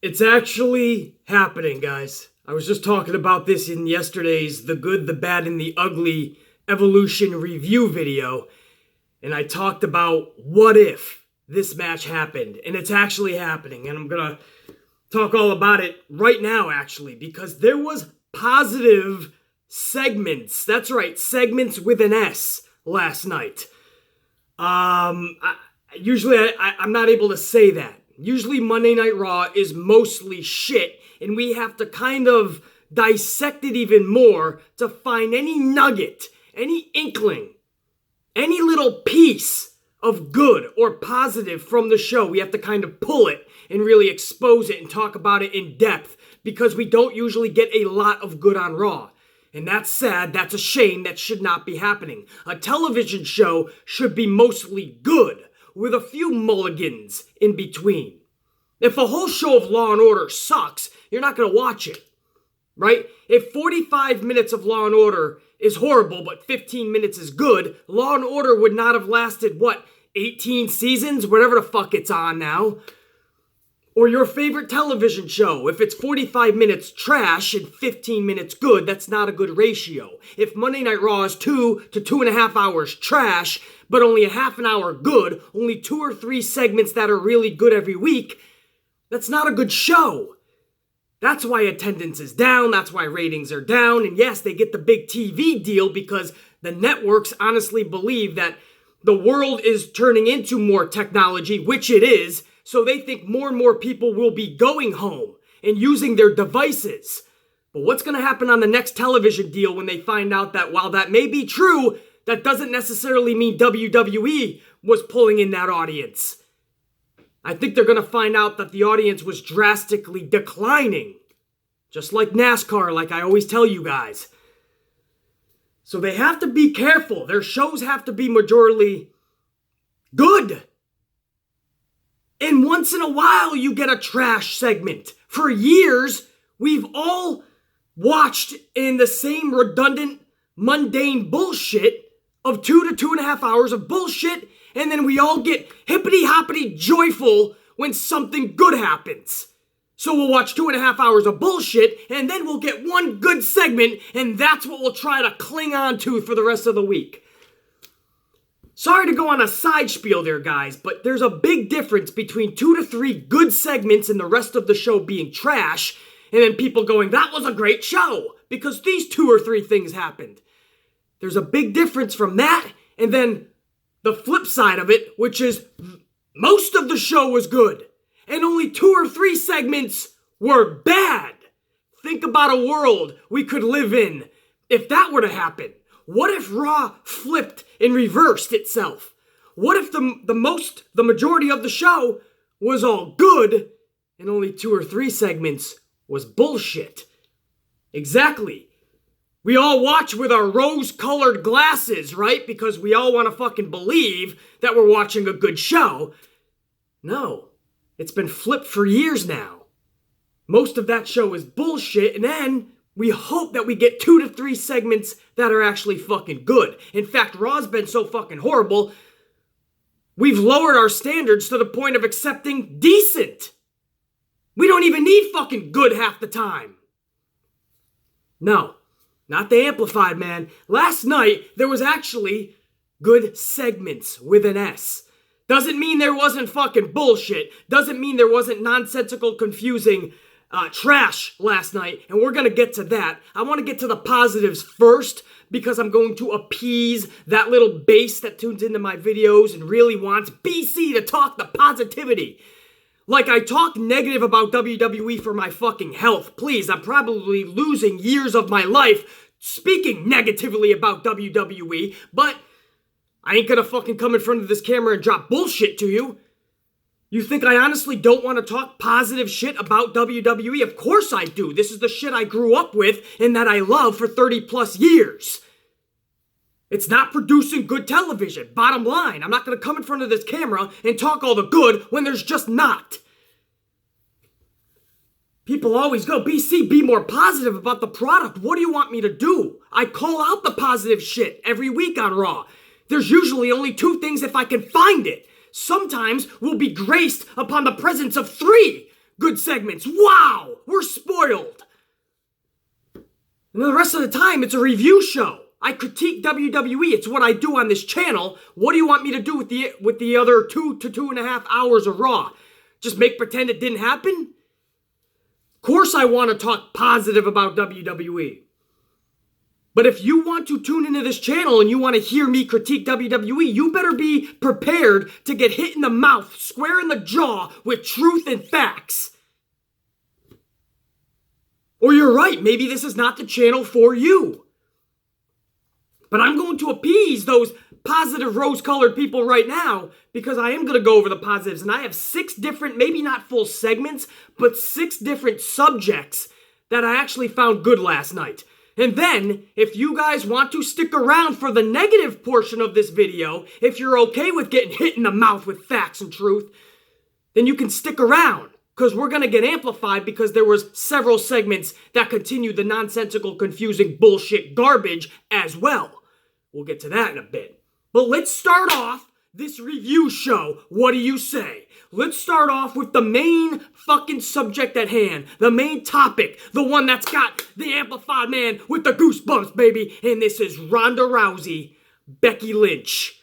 It's actually happening, guys. I was just talking about this in yesterday's The Good, the Bad, and the Ugly Evolution review video, and I talked about what if this match happened, and it's actually happening, and I'm gonna talk all about it right now, actually, because there was positive segments. That's right, segments with an S last night. Usually I'm not able to say that. Usually Monday Night Raw is mostly shit, and we have to kind of dissect it even more to find any nugget, any inkling, any little piece of good or positive from the show. We have to kind of pull it and really expose it and talk about it in depth, because we don't usually get a lot of good on Raw. And that's sad, that's a shame, that should not be happening. A television show should be mostly good, with a few mulligans in between. If a whole show of Law & Order sucks, you're not going to watch it, right? If 45 minutes of Law & Order is horrible, but 15 minutes is good, Law & Order would not have lasted, 18 seasons? Whatever the fuck it's on now. Or your favorite television show. If it's 45 minutes trash and 15 minutes good, that's not a good ratio. If Monday Night Raw is 2 to 2.5 hours trash, but only a half an hour good, only 2 or 3 segments that are really good every week, that's not a good show. That's why attendance is down, that's why ratings are down, and yes, they get the big TV deal because the networks honestly believe that the world is turning into more technology, which it is, so they think more and more people will be going home and using their devices. But what's going to happen on the next television deal when they find out that while that may be true, that doesn't necessarily mean WWE was pulling in that audience? I think they're going to find out that the audience was drastically declining. Just like NASCAR, like I always tell you guys. So they have to be careful. Their shows have to be majorly good. And once in a while, you get a trash segment. For years, we've all watched in the same redundant, mundane bullshit of 2 to 2.5 hours of bullshit, and then we all get hippity-hoppity joyful when something good happens. So we'll watch 2.5 hours of bullshit, and then we'll get one good segment, and that's what we'll try to cling on to for the rest of the week. Sorry to go on a side spiel there, guys, but there's a big difference between 2 to 3 good segments and the rest of the show being trash, and then people going, that was a great show, because these 2 or 3 things happened. There's a big difference from that, and then the flip side of it, which is most of the show was good, and only 2 or 3 segments were bad. Think about a world we could live in if that were to happen. What if Raw flipped and reversed itself? What if the majority of the show was all good and only 2 or 3 segments was bullshit? Exactly. We all watch with our rose-colored glasses, right? Because we all want to fucking believe that we're watching a good show. No, it's been flipped for years now. Most of that show is bullshit, and then we hope that we get 2 to 3 segments that are actually fucking good. In fact, Raw's been so fucking horrible, we've lowered our standards to the point of accepting decent. We don't even need fucking good half the time. No, not the Amplified, man. Last night, there was actually good segments with an S. Doesn't mean there wasn't fucking bullshit. Doesn't mean there wasn't nonsensical, confusing trash last night, and we're going to get to that. I want to get to the positives first, because I'm going to appease that little base that tunes into my videos and really wants BC to talk the positivity. Like I talk negative about WWE for my fucking health. Please, I'm probably losing years of my life speaking negatively about WWE, but I ain't gonna fucking come in front of this camera and drop bullshit to you. You think I honestly don't want to talk positive shit about WWE? Of course I do. This is the shit I grew up with and that I love for 30 plus years. It's not producing good television. Bottom line, I'm not going to come in front of this camera and talk all the good when there's just not. People always go, BC, be more positive about the product. What do you want me to do? I call out the positive shit every week on Raw. There's usually only 2 things if I can find it. Sometimes we'll be graced upon the presence of 3 good segments. Wow, we're spoiled. And the rest of the time, it's a review show. I critique WWE. It's what I do on this channel. What do you want me to do with the other 2 to 2.5 hours of Raw? Just make pretend it didn't happen? Of course I want to talk positive about WWE. But if you want to tune into this channel and you want to hear me critique WWE, you better be prepared to get hit in the mouth, square in the jaw with truth and facts. Or you're right, maybe this is not the channel for you. But I'm going to appease those positive rose-colored people right now because I am going to go over the positives. And I have 6 different, maybe not full segments, but 6 different subjects that I actually found good last night. And then, if you guys want to stick around for the negative portion of this video, if you're okay with getting hit in the mouth with facts and truth, then you can stick around. Because we're going to get amplified because there was several segments that continued the nonsensical, confusing bullshit garbage as well. We'll get to that in a bit. But let's start off this review show. What do you say? Let's start off with the main fucking subject at hand. The main topic. The one that's got the amplified man with the goosebumps, baby. And this is Ronda Rousey, Becky Lynch.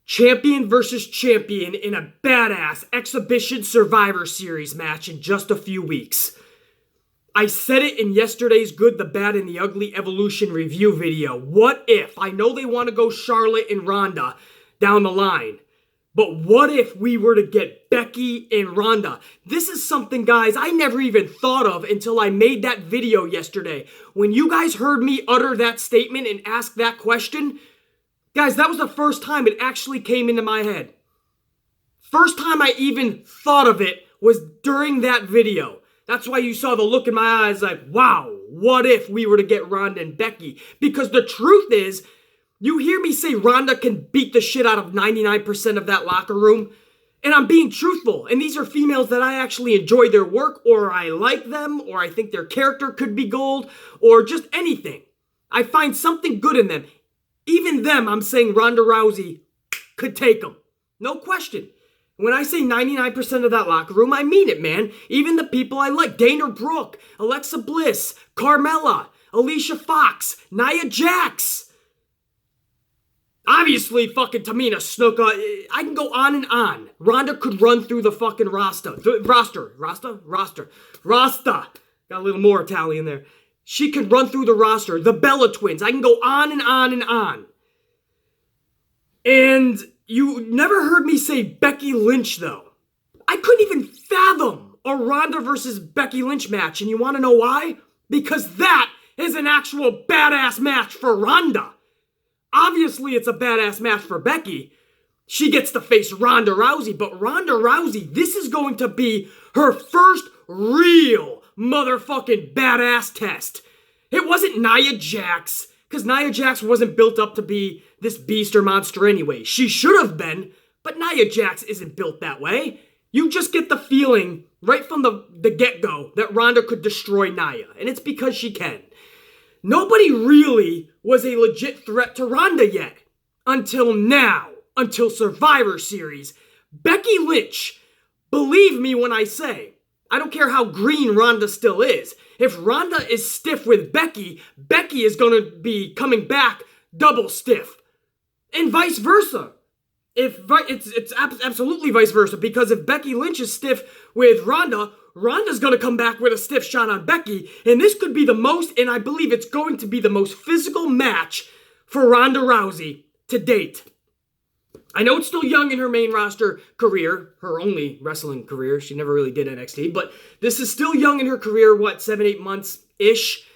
Champion versus champion in a badass exhibition Survivor Series match in just a few weeks. I said it in yesterday's Good, the Bad, and the Ugly Evolution review video. What if? I know they want to go Charlotte and Ronda down the line. But what if we were to get Becky and Ronda? This is something, guys, I never even thought of until I made that video yesterday. When you guys heard me utter that statement and ask that question, guys, that was the first time it actually came into my head. First time I even thought of it was during that video. That's why you saw the look in my eyes like, wow, what if we were to get Ronda and Becky? Because the truth is, you hear me say Ronda can beat the shit out of 99% of that locker room, and I'm being truthful. And these are females that I actually enjoy their work, or I like them, or I think their character could be gold, or just anything. I find something good in them. Even them, I'm saying Ronda Rousey could take them. No question. When I say 99% of that locker room, I mean it, man. Even the people I like. Dana Brooke, Alexa Bliss, Carmella, Alicia Fox, Nia Jax. Obviously, fucking Tamina, Snuka. I can go on and on. Ronda could run through the fucking roster. Roster. Got a little more Italian there. She could run through the roster. The Bella Twins. I can go on and on and on. And you never heard me say Becky Lynch, though. I couldn't even fathom a Ronda versus Becky Lynch match. And you want to know why? Because that is an actual badass match for Ronda. Obviously, it's a badass match for Becky. She gets to face Ronda Rousey. But Ronda Rousey, this is going to be her first real motherfucking badass test. It wasn't Nia Jax, because Nia Jax wasn't built up to be this beast or monster anyway. She should have been, but Nia Jax isn't built that way. You just get the feeling right from the get-go that Ronda could destroy Nia, and it's because she can. Nobody really was a legit threat to Ronda yet. Until now. Until Survivor Series. Becky Lynch. Believe me when I say, I don't care how green Ronda still is. If Ronda is stiff with Becky, Becky is going to be coming back double stiff. And vice versa. It's absolutely vice versa. Because if Becky Lynch is stiff with Ronda, Ronda's going to come back with a stiff shot on Becky, and this could be the most, and I believe it's going to be the most physical match for Ronda Rousey to date. I know it's still young in her main roster career, her only wrestling career. She never really did NXT, but this is still young in her career, 7-8 months-ish?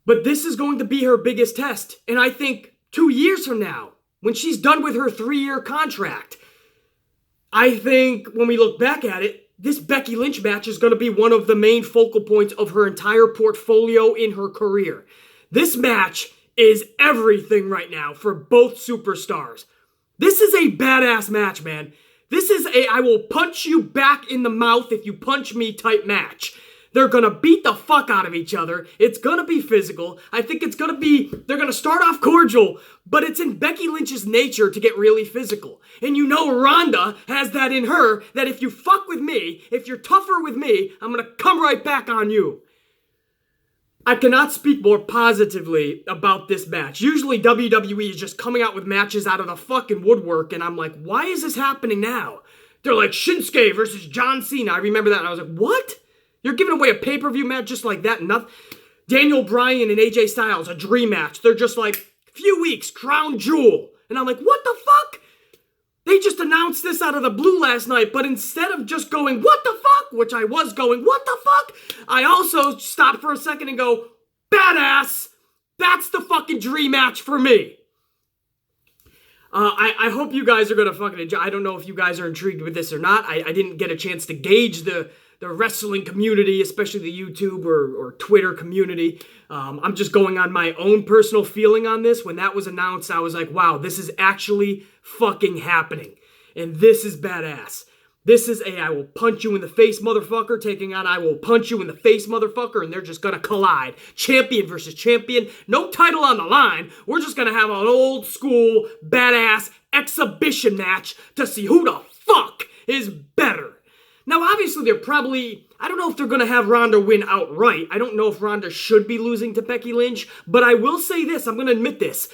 But this is going to be her biggest test, and I think 2 years from now, when she's done with her 3-year contract, I think when we look back at it, this Becky Lynch match is going to be one of the main focal points of her entire portfolio in her career. This match is everything right now for both superstars. This is a badass match, man. This is a I will punch you back in the mouth if you punch me type match. They're gonna beat the fuck out of each other. It's gonna be physical. I think it's gonna be, they're gonna start off cordial, but it's in Becky Lynch's nature to get really physical. And you know Ronda has that in her, that if you fuck with me, if you're tougher with me, I'm gonna come right back on you. I cannot speak more positively about this match. Usually WWE is just coming out with matches out of the fucking woodwork, and I'm like, why is this happening now? They're like, Shinsuke versus John Cena. I remember that, and I was like, what? You're giving away a pay-per-view match just like that? Daniel Bryan and AJ Styles, a dream match. They're just like, few weeks, crown jewel. And I'm like, what the fuck? They just announced this out of the blue last night, but instead of just going, what the fuck, which I was going, what the fuck, I also stopped for a second and go, badass, that's the fucking dream match for me. I hope you guys are going to fucking enjoy. I don't know if you guys are intrigued with this or not. I didn't get a chance to gauge the wrestling community, especially the YouTube or Twitter community. I'm just going on my own personal feeling on this. When that was announced, I was like, wow, this is actually fucking happening. And this is badass. This is I will punch you in the face, motherfucker, taking on I will punch you in the face, motherfucker, and they're just gonna collide. Champion versus champion. No title on the line. We're just gonna have an old school, badass exhibition match to see who the fuck is better. Now, obviously, I don't know if they're going to have Ronda win outright. I don't know if Ronda should be losing to Becky Lynch, but I will say this, I'm going to admit this.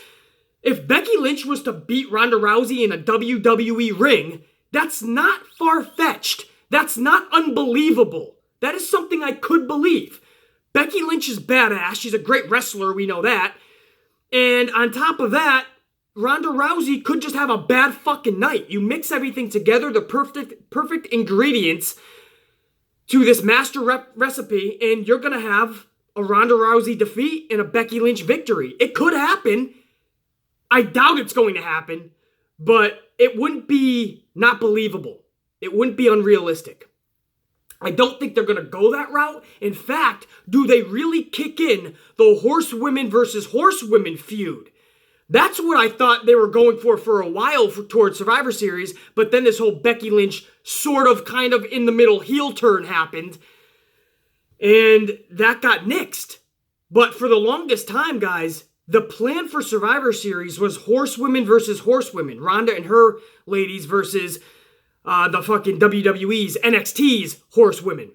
If Becky Lynch was to beat Ronda Rousey in a WWE ring, that's not far-fetched. That's not unbelievable. That is something I could believe. Becky Lynch is badass. She's a great wrestler, we know that. And on top of that, Ronda Rousey could just have a bad fucking night. You mix everything together, the perfect ingredients to this master recipe, and you're going to have a Ronda Rousey defeat and a Becky Lynch victory. It could happen. I doubt it's going to happen, but it wouldn't be not believable. It wouldn't be unrealistic. I don't think they're going to go that route. In fact, do they really kick in the horsewomen versus horsewomen feud? That's what I thought they were going for a while towards Survivor Series, but then this whole Becky Lynch sort of kind of in the middle heel turn happened, and that got nixed. But for the longest time, guys, the plan for Survivor Series was horsewomen versus horsewomen. Ronda and her ladies versus the fucking WWE's, NXT's horsewomen.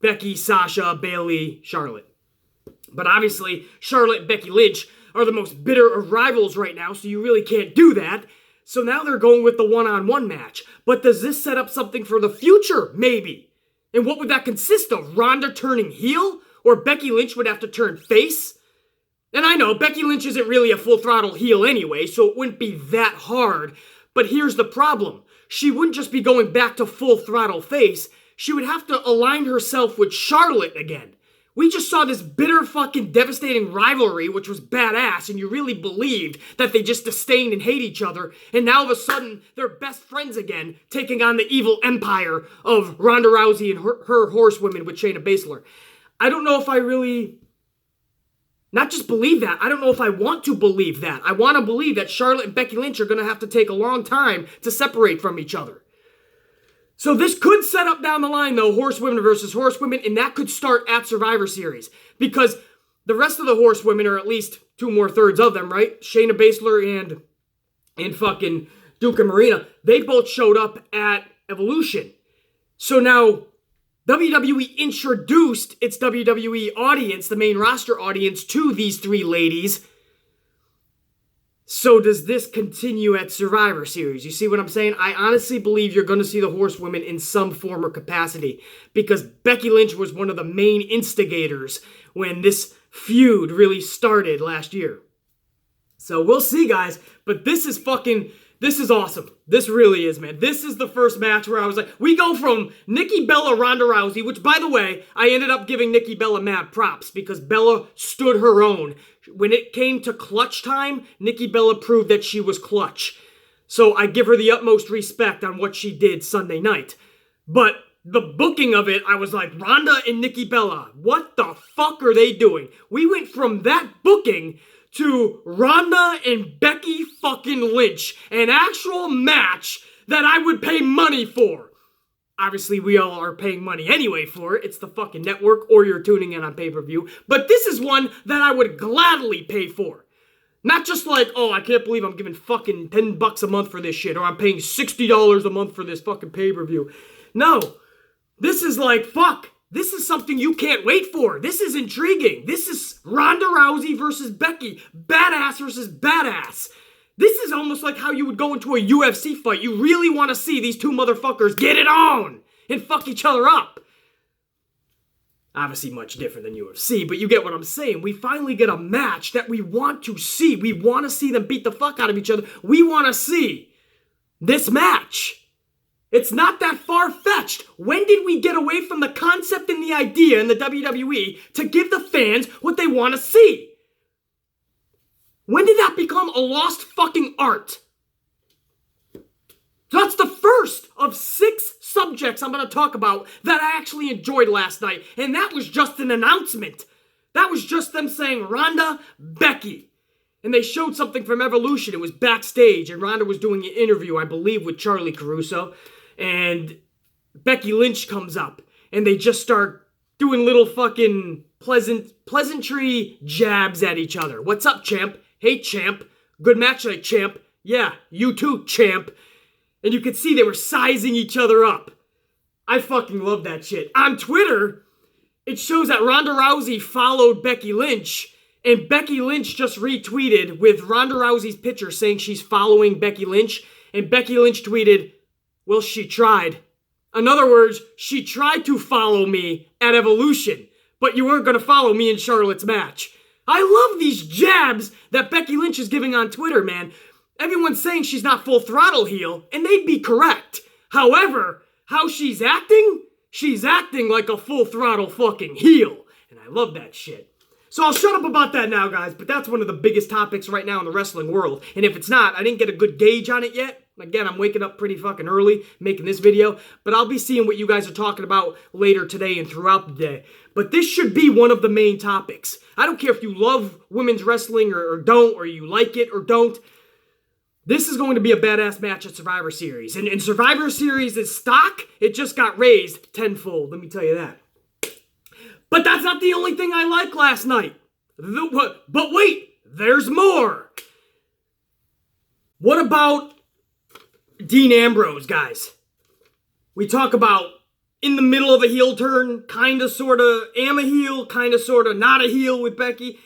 Becky, Sasha, Bayley, Charlotte. But obviously, Charlotte and Becky Lynch are the most bitter of rivals right now, so you really can't do that. So now they're going with the one-on-one match. But does this set up something for the future? Maybe. And what would that consist of? Ronda turning heel? Or Becky Lynch would have to turn face? And I know, Becky Lynch isn't really a full-throttle heel anyway, so it wouldn't be that hard. But here's the problem. She wouldn't just be going back to full-throttle face. She would have to align herself with Charlotte again. We just saw this bitter fucking devastating rivalry, which was badass, and you really believed that they just disdain and hate each other, and now all of a sudden, they're best friends again, taking on the evil empire of Ronda Rousey and her horsewomen with Shayna Baszler. I don't know if I really, not just believe that, I don't know if I want to believe that. I want to believe that Charlotte and Becky Lynch are going to have to take a long time to separate from each other. So this could set up down the line, though, horsewomen versus horsewomen, and that could start at Survivor Series. Because the rest of the horsewomen, or at least 2/3 of them, right? Shayna Baszler and fucking Duca Marina, they both showed up at Evolution. So now WWE introduced its WWE audience, the main roster audience, to these three ladies. So does this continue at Survivor Series? You see what I'm saying? I honestly believe you're going to see the horsewomen in some form or capacity, because Becky Lynch was one of the main instigators when this feud really started last year. So we'll see, guys. But this is awesome. This really is, man. This is the first match where I was like, we go from Nikki Bella, Ronda Rousey, which, by the way, I ended up giving Nikki Bella mad props because Bella stood her own. When it came to clutch time, Nikki Bella proved that she was clutch. So I give her the utmost respect on what she did Sunday night. But the booking of it, I was like, Ronda and Nikki Bella, what the fuck are they doing? We went from that booking to Ronda and Becky fucking Lynch, an actual match that I would pay money for. Obviously, we all are paying money anyway for it. It's the fucking network, or you're tuning in on pay-per-view. But this is one that I would gladly pay for. Not just like, oh, I can't believe I'm giving fucking $10 a month for this shit, or I'm paying $60 a month for this fucking pay-per-view. No. This is like, fuck. This is something you can't wait for. This is intriguing. This is Ronda Rousey versus Becky. Badass versus badass. This is almost like how you would go into a UFC fight. You really want to see these two motherfuckers get it on and fuck each other up. Obviously much different than UFC, but you get what I'm saying. We finally get a match that we want to see. We want to see them beat the fuck out of each other. We want to see this match. It's not that far-fetched. When did we get away from the concept and the idea in the WWE to give the fans what they want to see? When did that become a lost fucking art? That's the first of 6 subjects I'm going to talk about that I actually enjoyed last night. And that was just an announcement. That was just them saying, Ronda, Becky. And they showed something from Evolution. It was backstage, and Ronda was doing an interview, I believe, with Charlie Caruso. And Becky Lynch comes up, and they just start doing little fucking pleasantry jabs at each other. What's up, champ? Hey, champ. Good match night, champ. Yeah, you too, champ. And you could see they were sizing each other up. I fucking love that shit. On Twitter, it shows that Ronda Rousey followed Becky Lynch, and Becky Lynch just retweeted with Ronda Rousey's picture saying she's following Becky Lynch, and Becky Lynch tweeted, well, she tried. In other words, she tried to follow me at Evolution, but you weren't going to follow me in Charlotte's match. I love these jabs that Becky Lynch is giving on Twitter, man. Everyone's saying she's not full throttle heel, and they'd be correct. However, how she's acting like a full throttle fucking heel. And I love that shit. So I'll shut up about that now, guys, but that's one of the biggest topics right now in the wrestling world. And if it's not, I didn't get a good gauge on it yet. Again, I'm waking up pretty fucking early making this video, but I'll be seeing what you guys are talking about later today and throughout the day. But this should be one of the main topics. I don't care if you love women's wrestling or don't, or you like it or don't. This is going to be a badass match at Survivor Series. And Survivor Series' stock, it just got raised tenfold, let me tell you that. But that's not the only thing I liked last night. But wait, there's more. What about Dean Ambrose, guys? We talk about in the middle of a heel turn, kinda, sorta, am a heel, kinda, sorta, not a heel with Becky.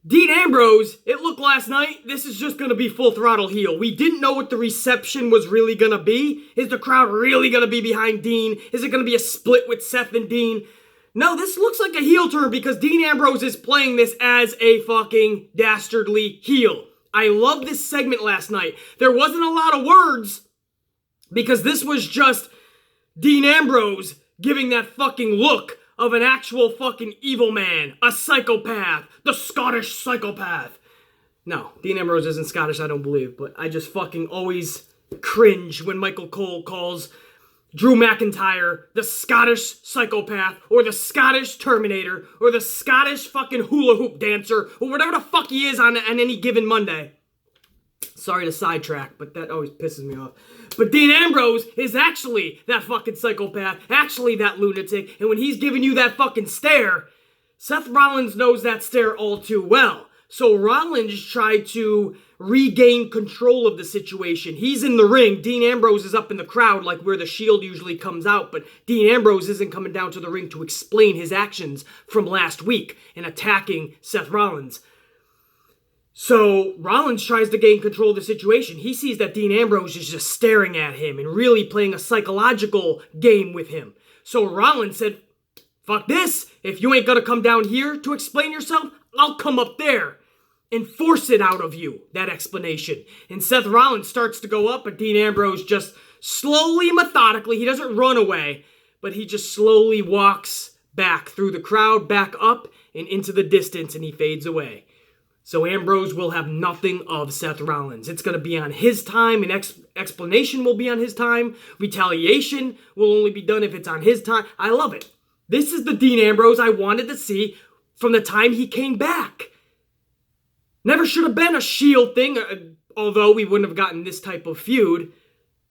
Dean Ambrose, it looked last night, this is just going to be full throttle heel. We didn't know what the reception was really going to be. Is the crowd really going to be behind Dean? Is it going to be a split with Seth and Dean? No, this looks like a heel turn because Dean Ambrose is playing this as a fucking dastardly heel. I love this segment last night. There wasn't a lot of words because this was just Dean Ambrose giving that fucking look of an actual fucking evil man, a psychopath, the Scottish psychopath. No, Dean Ambrose isn't Scottish, I don't believe, but I just fucking always cringe when Michael Cole calls Drew McIntyre the Scottish psychopath, or the Scottish Terminator, or the Scottish fucking hula hoop dancer, or whatever the fuck he is on any given Monday. Sorry to sidetrack, but that always pisses me off. But Dean Ambrose is actually that fucking psychopath, actually that lunatic, and when he's giving you that fucking stare, Seth Rollins knows that stare all too well. So Rollins tried to regain control of the situation. He's in the ring. Dean Ambrose is up in the crowd like where the Shield usually comes out, but Dean Ambrose isn't coming down to the ring to explain his actions from last week and attacking Seth Rollins. So Rollins tries to gain control of the situation. He sees that Dean Ambrose is just staring at him and really playing a psychological game with him. So Rollins said, fuck this. If you ain't gonna come down here to explain yourself, I'll come up there and force it out of you, that explanation. And Seth Rollins starts to go up, but Dean Ambrose just slowly, methodically, he doesn't run away, but he just slowly walks back through the crowd, back up and into the distance, and he fades away. So Ambrose will have nothing of Seth Rollins. It's going to be on his time, and explanation will be on his time. Retaliation will only be done if it's on his time. I love it. This is the Dean Ambrose I wanted to see from the time he came back. Never should have been a Shield thing, although we wouldn't have gotten this type of feud.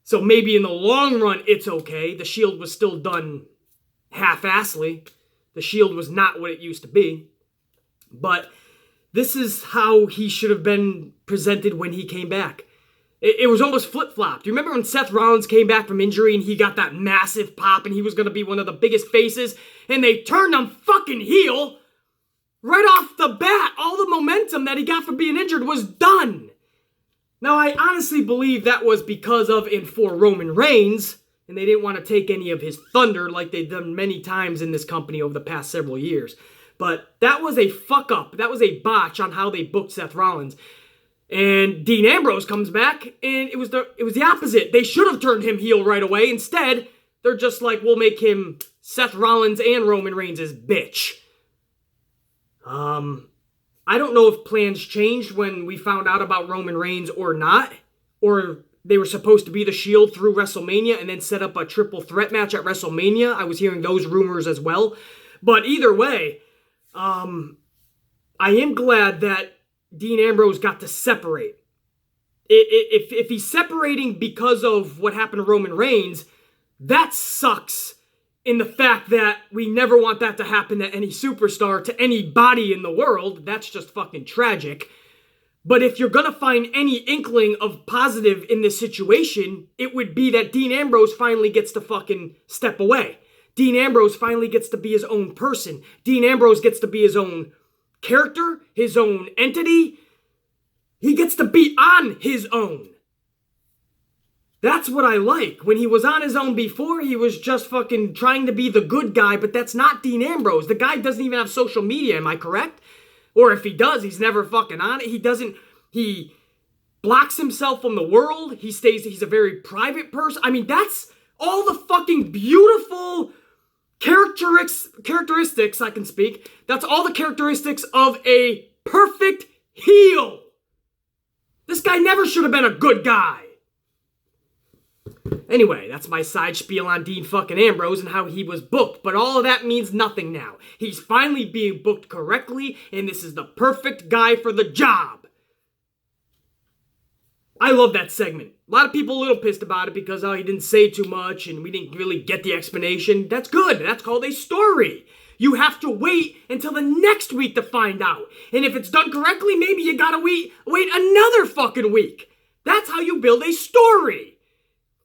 So maybe in the long run, it's okay. The Shield was still done half-assly. The Shield was not what it used to be. But this is how he should have been presented when he came back. It was almost flip-flopped. Do you remember when Seth Rollins came back from injury and he got that massive pop and he was going to be one of the biggest faces, and they turned him fucking heel right off the bat? All the momentum that he got from being injured was done. Now, I honestly believe that was because of and for Roman Reigns, and they didn't want to take any of his thunder like they've done many times in this company over the past several years. But that was a fuck-up. That was a botch on how they booked Seth Rollins. And Dean Ambrose comes back, and it was the opposite. They should have turned him heel right away. Instead, they're just like, we'll make him Seth Rollins and Roman Reigns' bitch. I don't know if plans changed when we found out about Roman Reigns or not. Or they were supposed to be the Shield through WrestleMania and then set up a triple threat match at WrestleMania. I was hearing those rumors as well. But either way, I am glad that Dean Ambrose got to separate. If he's separating because of what happened to Roman Reigns, that sucks in the fact that we never want that to happen to any superstar, to anybody in the world. That's just fucking tragic. But if you're gonna find any inkling of positive in this situation, it would be that Dean Ambrose finally gets to fucking step away. Dean Ambrose finally gets to be his own person. Dean Ambrose gets to be his own character, his own entity. He gets to be on his own. That's what I like. When he was on his own before, he was just fucking trying to be the good guy, but that's not Dean Ambrose. The guy doesn't even have social media, am I correct? Or if he does, he's never fucking on it. He blocks himself from the world. He's a very private person. I mean, that's all the fucking beautiful characteristics, I can speak. That's all the characteristics of a perfect heel. This guy never should have been a good guy. Anyway, that's my side spiel on Dean fucking Ambrose and how he was booked, but all of that means nothing now. He's finally being booked correctly, and this is the perfect guy for the job. I love that segment. A lot of people a little pissed about it because, he didn't say too much and we didn't really get the explanation. That's good. That's called a story. You have to wait until the next week to find out. And if it's done correctly, maybe you gotta wait another fucking week. That's how you build a story.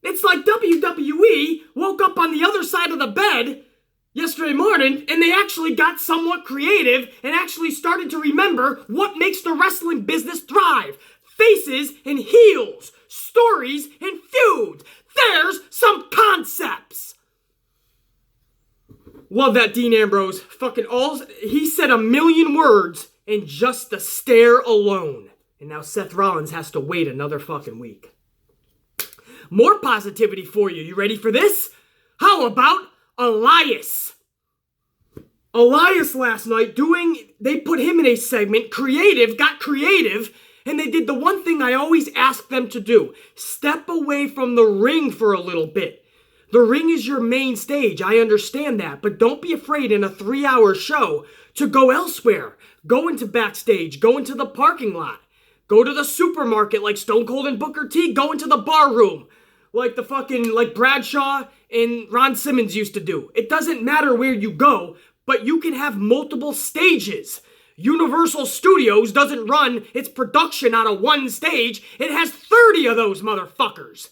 It's like WWE woke up on the other side of the bed yesterday morning and they actually got somewhat creative and actually started to remember what makes the wrestling business thrive. Faces and heels, stories and feuds. There's some concepts. Love that Dean Ambrose. He said 1,000,000 words in just the stare alone. And now Seth Rollins has to wait another fucking week. More positivity for you. You ready for this? How about Elias? Elias last night they put him in a segment, got creative, and they did the one thing I always ask them to do. Step away from the ring for a little bit. The ring is your main stage, I understand that, but don't be afraid in a 3-hour show to go elsewhere. Go into backstage, go into the parking lot, go to the supermarket like Stone Cold and Booker T, go into the bar room like Bradshaw and Ron Simmons used to do. It doesn't matter where you go, but you can have multiple stages. Universal Studios doesn't run its production out of one stage. It has 30 of those motherfuckers.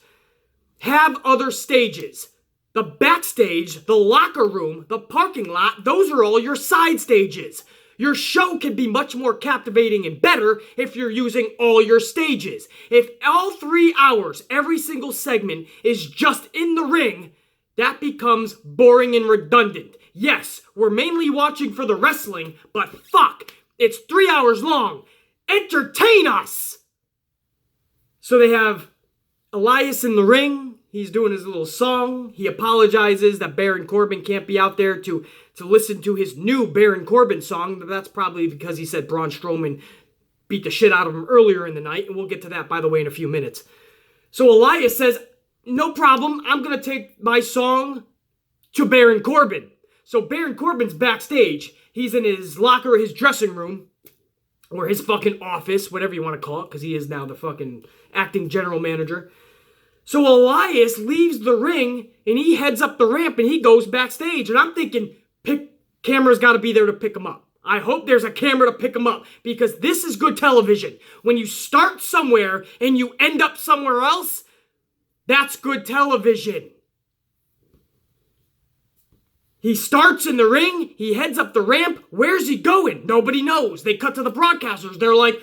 Have other stages. The backstage, the locker room, the parking lot, those are all your side stages. Your show can be much more captivating and better if you're using all your stages. If all 3 hours, every single segment is just in the ring, that becomes boring and redundant. Yes, we're mainly watching for the wrestling, but fuck, it's 3 hours long. Entertain us! So they have Elias in the ring. He's doing his little song. He apologizes that Baron Corbin can't be out there to listen to his new Baron Corbin song. But that's probably because he said Braun Strowman beat the shit out of him earlier in the night. And we'll get to that, by the way, in a few minutes. So Elias says, no problem. I'm going to take my song to Baron Corbin. So Baron Corbin's backstage. He's in his locker, his dressing room, or his fucking office, whatever you want to call it, because he is now the fucking acting general manager. So Elias leaves the ring and he heads up the ramp and he goes backstage. And I'm thinking, camera's got to be there to pick him up. I hope there's a camera to pick him up because this is good television. When you start somewhere and you end up somewhere else, that's good television. He starts in the ring, he heads up the ramp. Where's he going? Nobody knows. They cut to the broadcasters. They're like,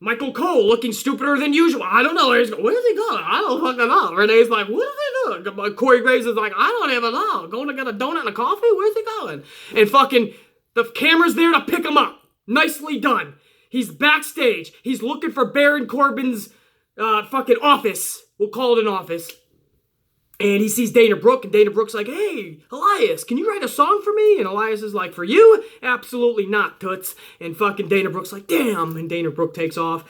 Michael Cole looking stupider than usual. I don't know. Where's he going? I don't fucking know. Renee's like, what is he doing? Corey Graves is like, I don't even know. Going to get a donut and a coffee? Where's he going? And fucking, the camera's there to pick him up. Nicely done. He's backstage. He's looking for Baron Corbin's fucking office. We'll call it an office. And he sees Dana Brooke, and Dana Brooke's like, hey, Elias, can you write a song for me? And Elias is like, for you? Absolutely not, toots. And fucking Dana Brooke's like, damn. And Dana Brooke takes off.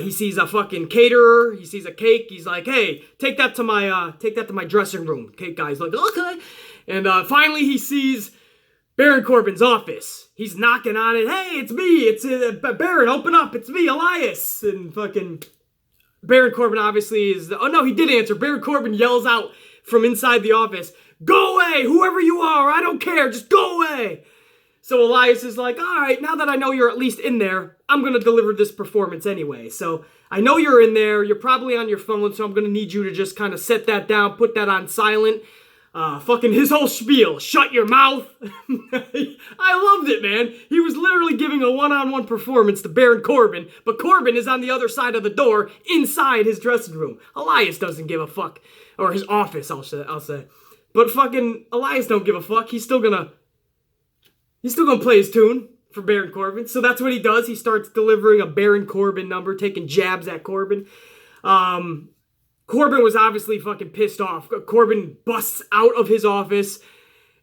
He sees a fucking caterer. He sees a cake. He's like, hey, take that to my dressing room. Cake guy's like, okay. And finally he sees Baron Corbin's office. He's knocking on it. Hey, it's me. It's Baron, open up. It's me, Elias. And fucking Baron Corbin obviously is... Oh, no, he did answer. Baron Corbin yells out from inside the office, go away, whoever you are, I don't care, just go away. So Elias is like, all right, now that I know you're at least in there, I'm going to deliver this performance anyway. So I know you're in there, you're probably on your phone, so I'm going to need you to just kind of set that down, put that on silent. Fucking his whole spiel, shut your mouth. I loved it, man. He was literally giving a one-on-one performance to Baron Corbin, but Corbin is on the other side of the door, inside his dressing room. Elias doesn't give a fuck. Or his office, I'll say. But fucking Elias don't give a fuck. He's still gonna play his tune for Baron Corbin. So that's what he does. He starts delivering a Baron Corbin number, taking jabs at Corbin. Corbin was obviously fucking pissed off. Corbin busts out of his office,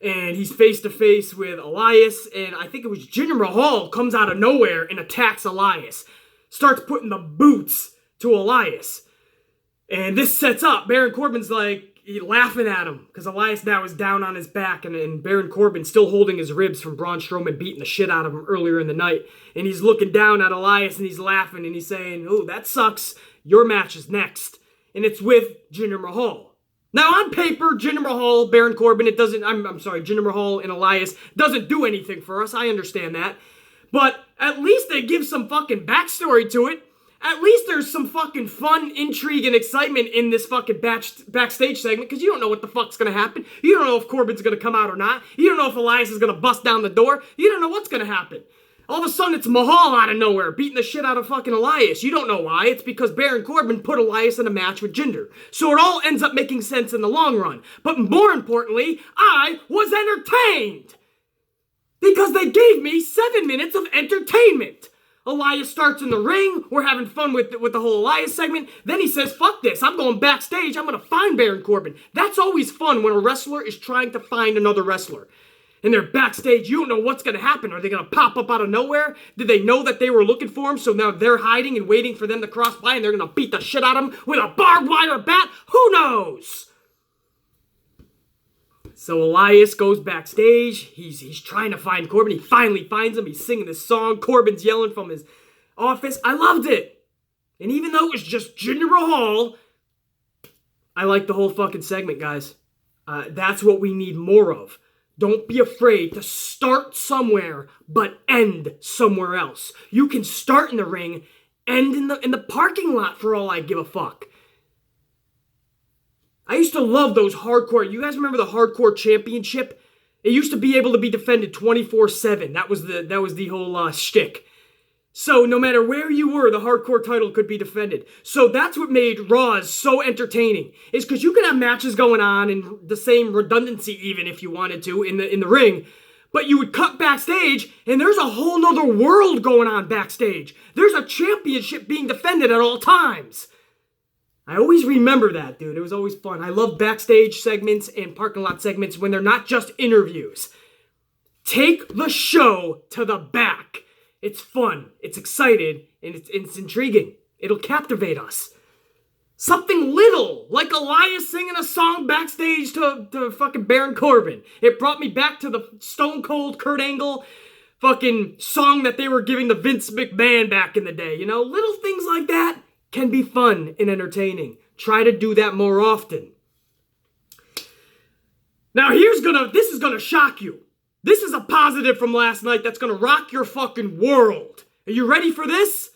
and he's face-to-face with Elias, and I think it was Jinder Mahal comes out of nowhere and attacks Elias. Starts putting the boots to Elias. And this sets up, Baron Corbin's like, laughing at him, because Elias now is down on his back, and Baron Corbin still holding his ribs from Braun Strowman beating the shit out of him earlier in the night. And he's looking down at Elias, and he's laughing, and he's saying, oh, that sucks, your match is next. And it's with Jinder Mahal. Now, on paper, Jinder Mahal, Baron Corbin, Jinder Mahal and Elias doesn't do anything for us. I understand that. But at least they give some fucking backstory to it. At least there's some fucking fun, intrigue, and excitement in this fucking backstage segment, because you don't know what the fuck's gonna happen. You don't know if Corbin's gonna come out or not. You don't know if Elias is gonna bust down the door. You don't know what's gonna happen. All of a sudden, it's Mahal out of nowhere, beating the shit out of fucking Elias. You don't know why. It's because Baron Corbin put Elias in a match with Jinder. So it all ends up making sense in the long run. But more importantly, I was entertained. Because they gave me 7 minutes of entertainment. Elias starts in the ring. We're having fun with the whole Elias segment. Then he says, fuck this. I'm going backstage. I'm going to find Baron Corbin. That's always fun when a wrestler is trying to find another wrestler. And they're backstage. You don't know what's going to happen. Are they going to pop up out of nowhere? Did they know that they were looking for him? So now they're hiding and waiting for them to cross by, and they're going to beat the shit out of him with a barbed wire bat? Who knows? So Elias goes backstage. He's trying to find Corbin. He finally finds him. He's singing this song. Corbin's yelling from his office. I loved it. And even though it was just Jinder Mahal, I like the whole fucking segment, guys. That's what we need more of. Don't be afraid to start somewhere, but end somewhere else. You can start in the ring, end in the parking lot for all I give a fuck. I used to love those hardcore. You guys remember the Hardcore Championship? It used to be able to be defended 24/7. That was the whole shtick. So no matter where you were, the hardcore title could be defended. So that's what made Raws so entertaining. Is because you could have matches going on and the same redundancy even if you wanted to in the ring. But you would cut backstage and there's a whole nother world going on backstage. There's a championship being defended at all times. I always remember that, dude. It was always fun. I love backstage segments and parking lot segments when they're not just interviews. Take the show to the back. It's fun, it's exciting, and it's intriguing. It'll captivate us. Something little, like Elias singing a song backstage to fucking Baron Corbin. It brought me back to the Stone Cold Kurt Angle fucking song that they were giving to Vince McMahon back in the day. You know, little things like that can be fun and entertaining. Try to do that more often. Now this is gonna shock you. This is a positive from last night that's gonna rock your fucking world. Are you ready for this?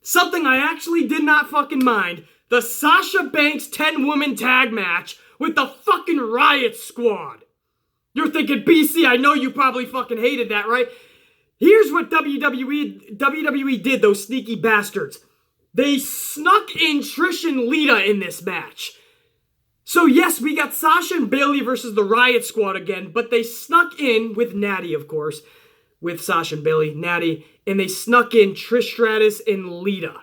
Something I actually did not fucking mind. The Sasha Banks 10-woman tag match with the fucking Riot Squad. You're thinking, BC, I know you probably fucking hated that, right? Here's what WWE did, those sneaky bastards. They snuck in Trish and Lita in this match. So yes, we got Sasha and Bayley versus the Riot Squad again, but they snuck in, with Natty, of course, with Sasha and Bayley, Natty, and they snuck in Trish Stratus and Lita.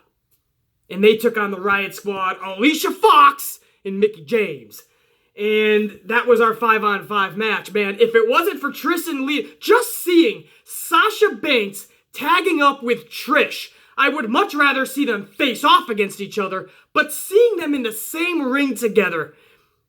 And they took on the Riot Squad, Alicia Fox and Mickie James. And that was our 5-on-5 match, man. If it wasn't for Trish and Lita, just seeing Sasha Banks tagging up with Trish, I would much rather see them face off against each other, but seeing them in the same ring together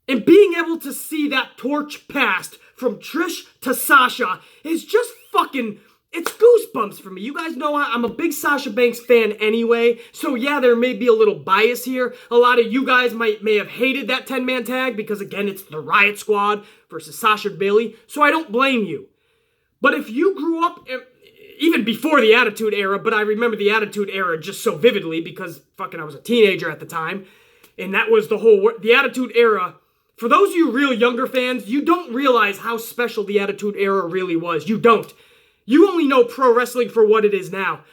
and being able to see that torch passed from Trish to Sasha is just fucking... It's goosebumps for me. You guys know I'm a big Sasha Banks fan anyway, so yeah, there may be a little bias here. A lot of you guys may have hated that 10-man tag because, again, it's the Riot Squad versus Sasha and Bayley, so I don't blame you. But if you grew up, even before the Attitude Era, but I remember the Attitude Era just so vividly because fucking I was a teenager at the time, and that was the Attitude Era. For those of you real younger fans, you don't realize how special the Attitude Era really was. You don't. You only know pro wrestling for what it is now.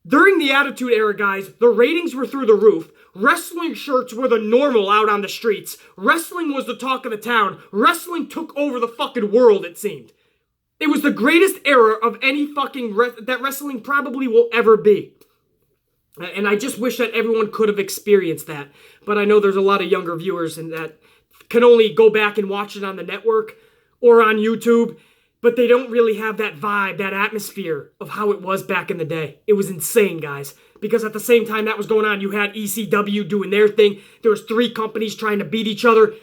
During the Attitude Era, guys, the ratings were through the roof. Wrestling shirts were the normal out on the streets. Wrestling was the talk of the town. Wrestling took over the fucking world, it seemed. It was the greatest era of any fucking that wrestling probably will ever be. And I just wish that everyone could have experienced that. But I know there's a lot of younger viewers and that can only go back and watch it on the network or on YouTube. But they don't really have that vibe, that atmosphere of how it was back in the day. It was insane, guys. Because at the same time that was going on, you had ECW doing their thing. There was 3 companies trying to beat each other.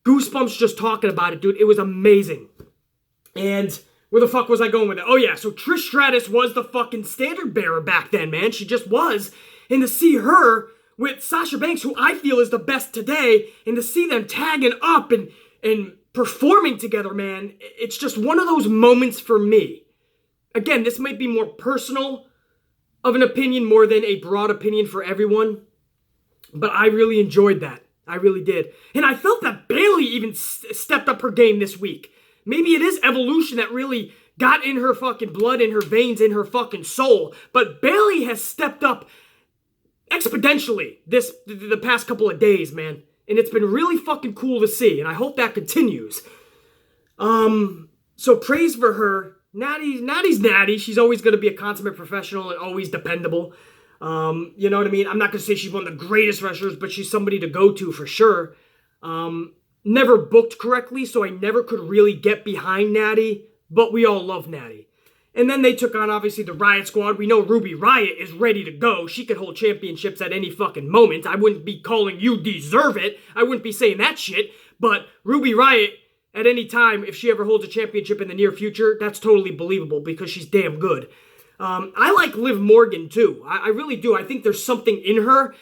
Goosebumps just talking about it, dude. It was amazing. And where the fuck was I going with it? Oh yeah, so Trish Stratus was the fucking standard bearer back then, man. She just was. And to see her with Sasha Banks, who I feel is the best today, and to see them tagging up and performing together, man, it's just one of those moments for me. Again, this might be more personal of an opinion more than a broad opinion for everyone, but I really enjoyed that. I really did. And I felt that Bayley even stepped up her game this week. Maybe it is evolution that really got in her fucking blood, in her veins, in her fucking soul, but Bayley has stepped up exponentially the past couple of days, man. And it's been really fucking cool to see, and I hope that continues. So praise for her. Natty's Natty. She's always going to be a consummate professional and always dependable. You know what I mean? I'm not going to say she's one of the greatest wrestlers, but she's somebody to go to for sure. Never booked correctly, so I never could really get behind Natty, but we all love Natty. And then they took on, obviously, the Riot Squad. We know Ruby Riott is ready to go. She could hold championships at any fucking moment. I wouldn't be calling you deserve it. I wouldn't be saying that shit. But Ruby Riott, at any time, if she ever holds a championship in the near future, that's totally believable because she's damn good. I like Liv Morgan, too. I really do. I think there's something in her.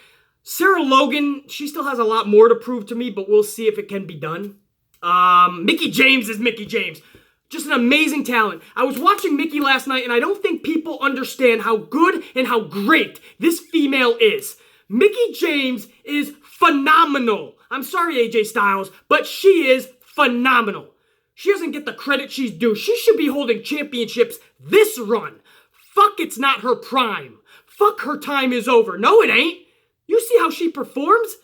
Sarah Logan, she still has a lot more to prove to me, but we'll see if it can be done. Mickie James is Mickie James. Just an amazing talent. I was watching Mickie last night, and I don't think people understand how good and how great this female is. Mickie James is phenomenal. I'm sorry, AJ Styles, but she is phenomenal. She doesn't get the credit she's due. She should be holding championships this run. Fuck, it's not her prime. Fuck, her time is over. No, it ain't. You see how she performs?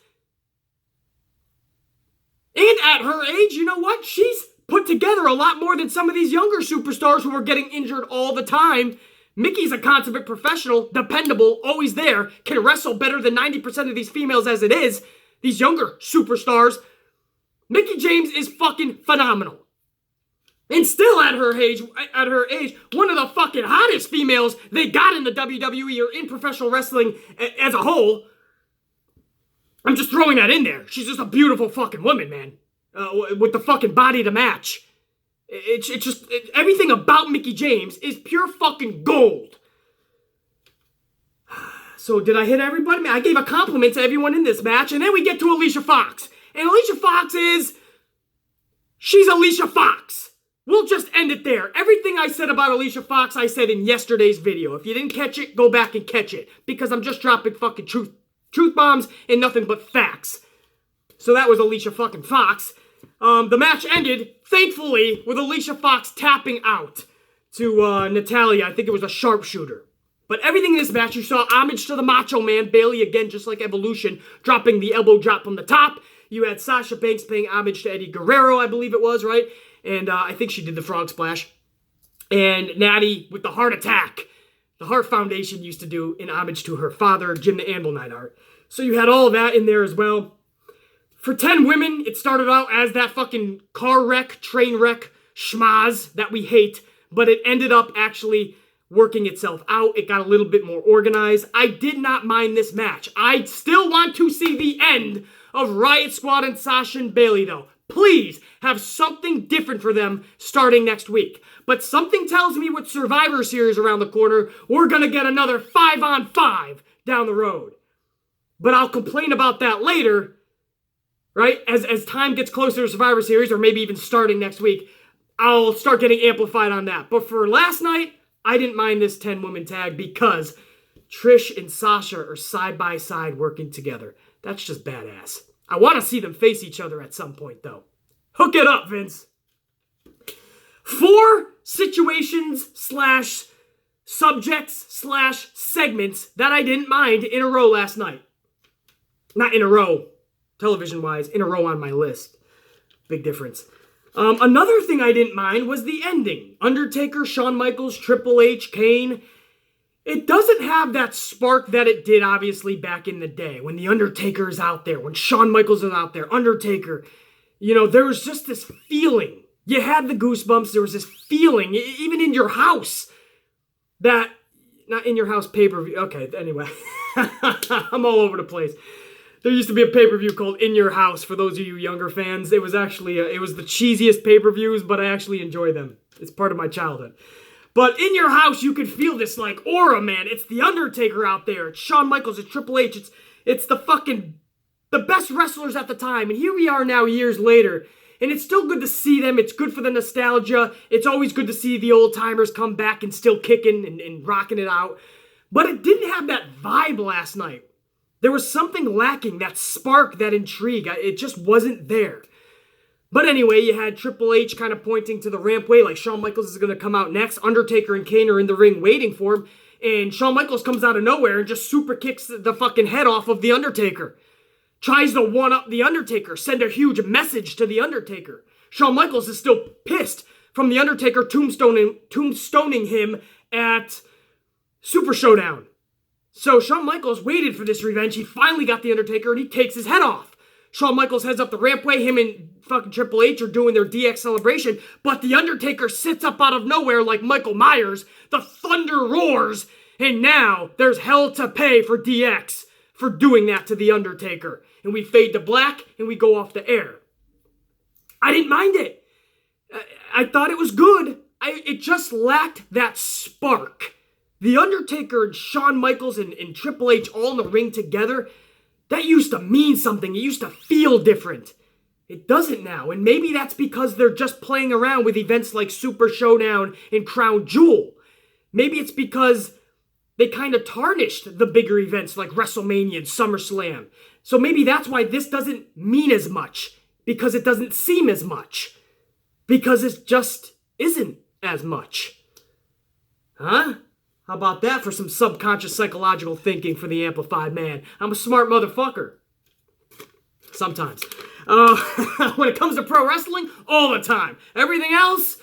And at her age, you know what? She's put together a lot more than some of these younger superstars who are getting injured all the time. Mickey's a consummate professional, dependable, always there, can wrestle better than 90% of these females as it is. These younger superstars. Mickie James is fucking phenomenal. And still at her age, one of the fucking hottest females they got in the WWE or in professional wrestling as a whole. I'm just throwing that in there. She's just a beautiful fucking woman, man. With the fucking body to match. Everything about Mickie James is pure fucking gold. So did I hit everybody? I gave a compliment to everyone in this match, and then we get to Alicia Fox. And Alicia Fox she's Alicia Fox. We'll just end it there. Everything I said about Alicia Fox, I said in yesterday's video. If you didn't catch it, go back and catch it. Because I'm just dropping fucking truth bombs and nothing but facts. So that was Alicia fucking Fox. The match ended, thankfully, with Alicia Fox tapping out to Natalya. I think it was a sharpshooter. But everything in this match, you saw homage to the Macho Man, Bayley, again, just like Evolution, dropping the elbow drop from the top. You had Sasha Banks paying homage to Eddie Guerrero, I believe it was, right? And I think she did the frog splash. And Natty with the heart attack. The Heart Foundation used to do in homage to her father, Jim the Anvil Neidhart. So you had all of that in there as well. For 10 women, it started out as that fucking car wreck, train wreck, schmaz that we hate. But it ended up actually working itself out. It got a little bit more organized. I did not mind this match. I still want to see the end of Riot Squad and Sasha and Bayley, though. Please have something different for them starting next week. But something tells me with Survivor Series around the corner, we're going to get another 5-on-5 down the road. But I'll complain about that later, right? As time gets closer to Survivor Series, or maybe even starting next week, I'll start getting amplified on that. But for last night, I didn't mind this 10-woman tag because Trish and Sasha are side by side working together. That's just badass. I want to see them face each other at some point, though. Hook it up, Vince. 4 situations / subjects / segments that I didn't mind in a row last night. Not in a row, television-wise, in a row on my list. Big difference. Another thing I didn't mind was the ending. Undertaker, Shawn Michaels, Triple H, Kane. It doesn't have that spark that it did, obviously, back in the day. When the Undertaker is out there, when Shawn Michaels is out there, Undertaker. You know, there was just this feeling. You had the goosebumps. There was this feeling, even in your house, that... Not in your house pay-per-view. Okay, anyway. I'm all over the place. There used to be a pay-per-view called In Your House, for those of you younger fans. It was actually, it was the cheesiest pay-per-views, but I actually enjoy them. It's part of my childhood. But in your house, you could feel this, like, aura, man. It's The Undertaker out there. It's Shawn Michaels. It's Triple H. It's the best wrestlers at the time. And here we are now, years later. And it's still good to see them. It's good for the nostalgia. It's always good to see the old-timers come back and still kicking and rocking it out. But it didn't have that vibe last night. There was something lacking, that spark, that intrigue. It just wasn't there. But anyway, you had Triple H kind of pointing to the rampway, like Shawn Michaels is going to come out next. Undertaker and Kane are in the ring waiting for him. And Shawn Michaels comes out of nowhere and just super kicks the fucking head off of the Undertaker. Tries to one-up the Undertaker, send a huge message to the Undertaker. Shawn Michaels is still pissed from the Undertaker tombstoning him at Super Showdown. So Shawn Michaels waited for this revenge. He finally got the Undertaker and he takes his head off. Shawn Michaels heads up the rampway. Him and fucking Triple H are doing their DX celebration. But the Undertaker sits up out of nowhere like Michael Myers. The thunder roars. And now there's hell to pay for DX for doing that to the Undertaker. And we fade to black and we go off the air. I didn't mind it. I thought it was good. It just lacked that spark. The Undertaker and Shawn Michaels and Triple H all in the ring together, that used to mean something. It used to feel different. It doesn't now. And maybe that's because they're just playing around with events like Super Showdown and Crown Jewel. Maybe it's because they kind of tarnished the bigger events like WrestleMania and SummerSlam. So maybe that's why this doesn't mean as much. Because it doesn't seem as much. Because it just isn't as much. Huh? How about that for some subconscious psychological thinking for the amplified man? I'm a smart motherfucker. Sometimes. When it comes to pro wrestling, all the time. Everything else,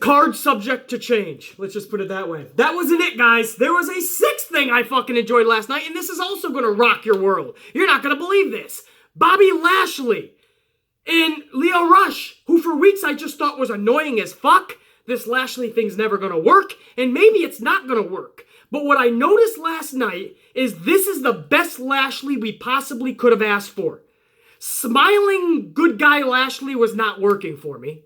card subject to change. Let's just put it that way. That wasn't it, guys. There was a 6th thing I fucking enjoyed last night, and this is also going to rock your world. You're not going to believe this. Bobby Lashley and Lio Rush, who for weeks I just thought was annoying as fuck. This Lashley thing's never going to work, and maybe it's not going to work. But what I noticed last night is this is the best Lashley we possibly could have asked for. Smiling good guy Lashley was not working for me.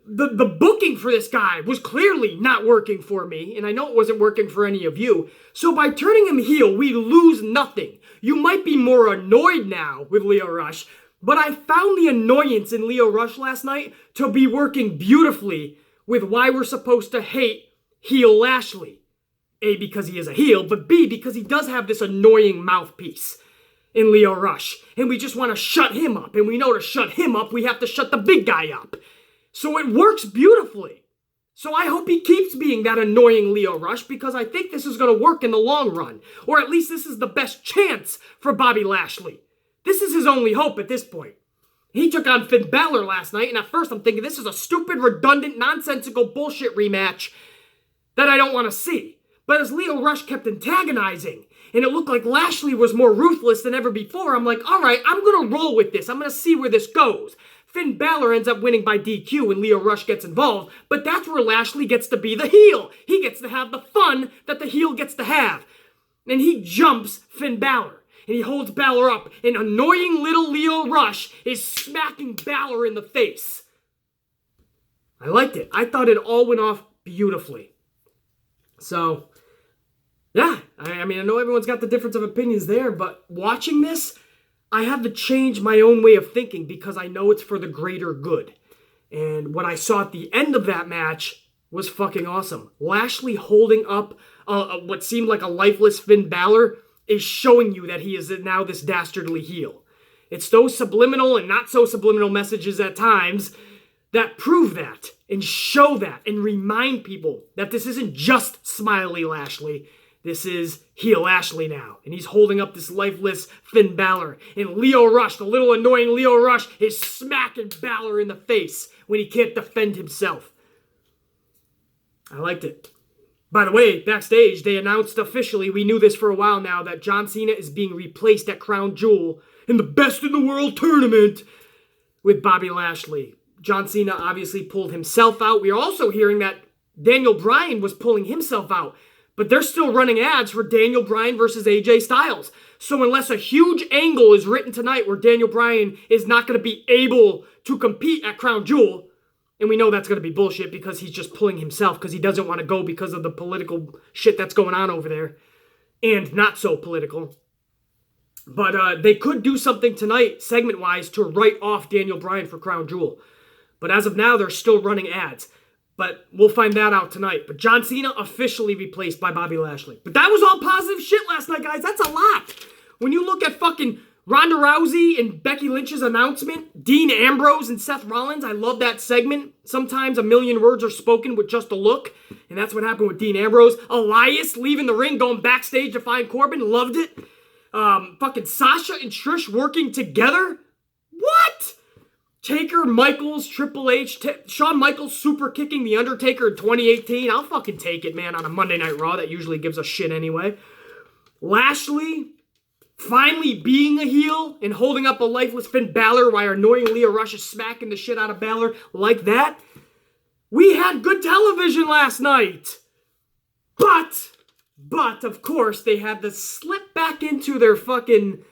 the booking for this guy was clearly not working for me, and I know it wasn't working for any of you. So by turning him heel, we lose nothing. You might be more annoyed now with Lio Rush, but I found the annoyance in Lio Rush last night to be working beautifully with why we're supposed to hate heel Lashley. A, because he is a heel, but B, because he does have this annoying mouthpiece in Lio Rush. And we just want to shut him up. And we know to shut him up, we have to shut the big guy up. So it works beautifully. So I hope he keeps being that annoying Lio Rush, because I think this is going to work in the long run. Or at least this is the best chance for Bobby Lashley. This is his only hope at this point. He took on Finn Balor last night, and at first I'm thinking this is a stupid, redundant, nonsensical bullshit rematch that I don't want to see. But as Lio Rush kept antagonizing, and it looked like Lashley was more ruthless than ever before, I'm like, all right, I'm going to roll with this. I'm going to see where this goes. Finn Balor ends up winning by DQ when Lio Rush gets involved, but that's where Lashley gets to be the heel. He gets to have the fun that the heel gets to have. And he jumps Finn Balor, and he holds Balor up, and annoying little Lio Rush is smacking Balor in the face. I liked it. I thought it all went off beautifully. So, yeah, I mean, I know everyone's got the difference of opinions there, but watching this, I had to change my own way of thinking because I know it's for the greater good. And what I saw at the end of that match was fucking awesome. Lashley holding up what seemed like a lifeless Finn Balor is showing you that he is now this dastardly heel. It's those subliminal and not so subliminal messages at times that prove that and show that and remind people that this isn't just smiley Lashley. This is heel Lashley now. And he's holding up this lifeless Finn Balor. And Lio Rush, the little annoying Lio Rush, is smacking Balor in the face when he can't defend himself. I liked it. By the way, backstage, they announced officially, we knew this for a while now, that John Cena is being replaced at Crown Jewel in the Best in the World tournament with Bobby Lashley. John Cena obviously pulled himself out. We are also hearing that Daniel Bryan was pulling himself out. But they're still running ads for Daniel Bryan versus AJ Styles. So unless a huge angle is written tonight where Daniel Bryan is not going to be able to compete at Crown Jewel, and we know that's going to be bullshit because he's just pulling himself because he doesn't want to go because of the political shit that's going on over there. And not so political. But they could do something tonight, segment-wise, to write off Daniel Bryan for Crown Jewel. But as of now, they're still running ads. But we'll find that out tonight. But John Cena officially replaced by Bobby Lashley. But that was all positive shit last night, guys. That's a lot. When you look at fucking Ronda Rousey and Becky Lynch's announcement, Dean Ambrose and Seth Rollins, I love that segment. Sometimes a million words are spoken with just a look. And that's what happened with Dean Ambrose. Elias leaving the ring, going backstage to find Corbin. Loved it. Fucking Sasha and Trish working together. What? Taker, Michaels, Triple H, Shawn Michaels super kicking The Undertaker in 2018. I'll fucking take it, man, on a Monday Night Raw. That usually gives a shit anyway. Lashley finally being a heel and holding up a lifeless Finn Balor while annoying Lio Rush is smacking the shit out of Balor like that. We had good television last night. But, of course, they had to slip back into their fucking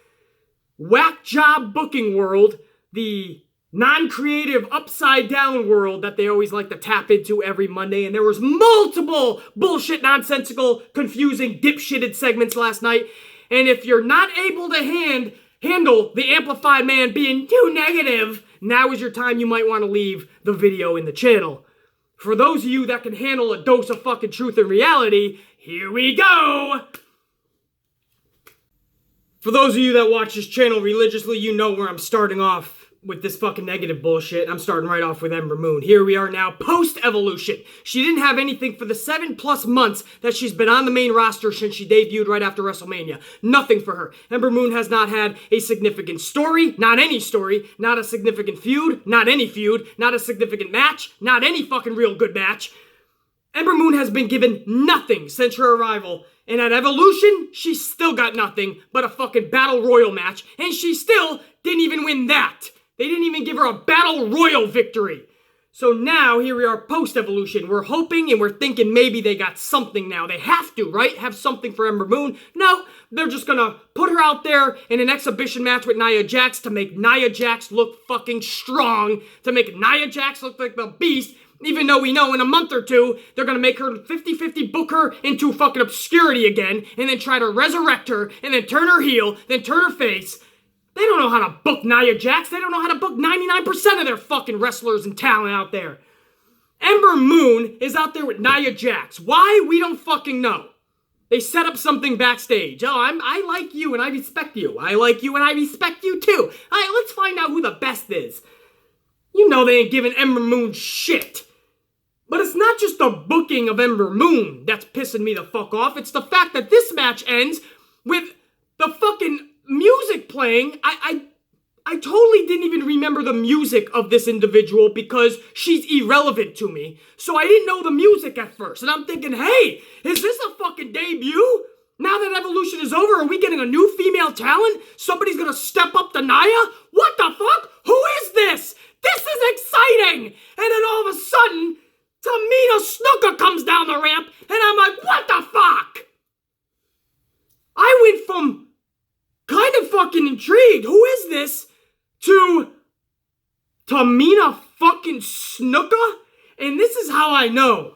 whack job booking world. The non-creative, upside-down world that they always like to tap into every Monday. And there was multiple bullshit, nonsensical, confusing, dipshitted segments last night. And if you're not able to handle the amplified man being too negative, now is your time. You might want to leave the video in the channel. For those of you that can handle a dose of fucking truth and reality, here we go! For those of you that watch this channel religiously, you know where I'm starting off with this fucking negative bullshit. I'm starting right off with Ember Moon. Here we are now, post-evolution. She didn't have anything for the 7+ months that she's been on the main roster since she debuted right after WrestleMania. Nothing for her. Ember Moon has not had a significant story, not any story, not a significant feud, not any feud, not a significant match, not any fucking real good match. Ember Moon has been given nothing since her arrival. And at Evolution, she still got nothing but a fucking Battle Royal match. And she still didn't even win that. They didn't even give her a Battle Royal victory. So now, here we are post-Evolution. We're hoping and we're thinking maybe they got something now. They have to, right? Have something for Ember Moon. No, they're just gonna put her out there in an exhibition match with Nia Jax to make Nia Jax look fucking strong, to make Nia Jax look like the beast, even though we know in a month or two, they're gonna make her 50-50 book her into fucking obscurity again, and then try to resurrect her, and then turn her heel, then turn her face. They don't know how to book Nia Jax. They don't know how to book 99% of their fucking wrestlers and talent out there. Ember Moon is out there with Nia Jax. Why? We don't fucking know. They set up something backstage. Oh, I like you and I respect you. I like you and I respect you too. All right, let's find out who the best is. You know they ain't giving Ember Moon shit. But it's not just the booking of Ember Moon that's pissing me the fuck off. It's the fact that this match ends with the fucking music playing. I totally didn't even remember the music of this individual because she's irrelevant to me. So I didn't know the music at first. And I'm thinking, hey, is this a fucking debut? Now that Evolution is over, are we getting a new female talent? Somebody's gonna step up to Nia? What the fuck? Who is this? This is exciting! And then all of a sudden, Tamina Snuka comes down the ramp, and I'm like, what the fuck? I went from kind of fucking intrigued, who is this, to Tamina fucking Snuka? And this is how I know.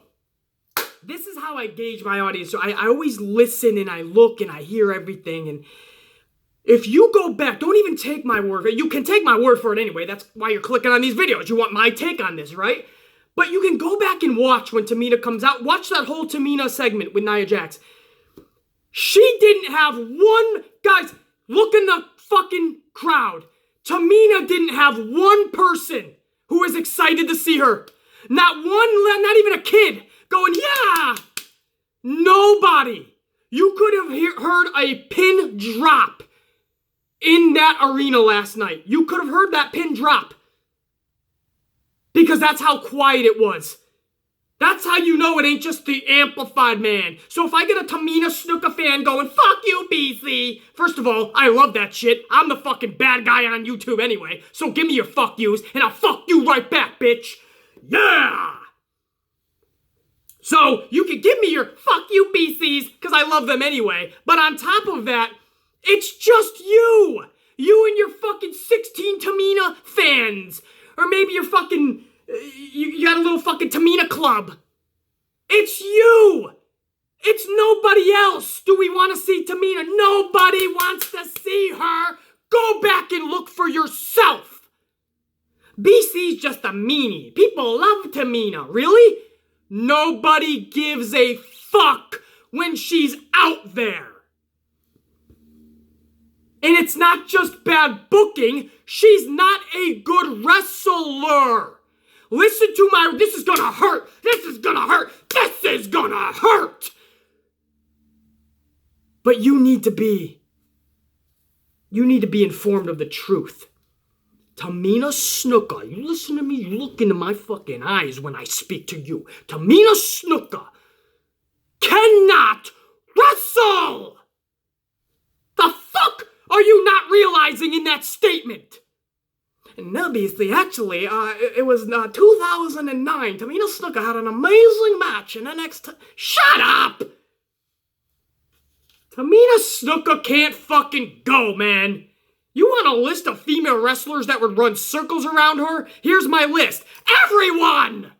This is how I gauge my audience. So I always listen and I look and I hear everything. And if you go back, don't even take my word for it. You can take my word for it anyway. That's why you're clicking on these videos. You want my take on this, right? But you can go back and watch when Tamina comes out. Watch that whole Tamina segment with Nia Jax. She didn't have one... Guys, look in the fucking crowd. Tamina didn't have one person who was excited to see her. Not one, not even a kid, going, yeah! Nobody. You could have heard a pin drop in that arena last night. You could have heard that pin drop. Because that's how quiet it was. That's how you know it ain't just the amplified man. So if I get a Tamina Snuka fan going, fuck you, BC. First of all, I love that shit. I'm the fucking bad guy on YouTube anyway. So give me your fuck yous, and I'll fuck you right back, bitch. Yeah! So you can give me your fuck you, BCs, because I love them anyway. But on top of that, it's just you. You and your fucking 16 Tamina fans. Or maybe you're fucking... You got a little fucking Tamina club. It's you. It's nobody else. Do we want to see Tamina? Nobody wants to see her. Go back and look for yourself. BC's just a meanie. People love Tamina. Really? Nobody gives a fuck when she's out there. And it's not just bad booking. She's not a good wrestler. Listen to my... This is gonna hurt. This is gonna hurt. This is gonna hurt. But you need to be informed of the truth. Tamina Snuka, you listen to me, you look into my fucking eyes when I speak to you. Tamina Snuka cannot wrestle. The fuck are you not realizing in that statement? And obviously, actually, it was 2009. Tamina Snuka had an amazing match in NXT. Shut up! Tamina Snuka can't fucking go, man. You want a list of female wrestlers that would run circles around her? Here's my list. Everyone!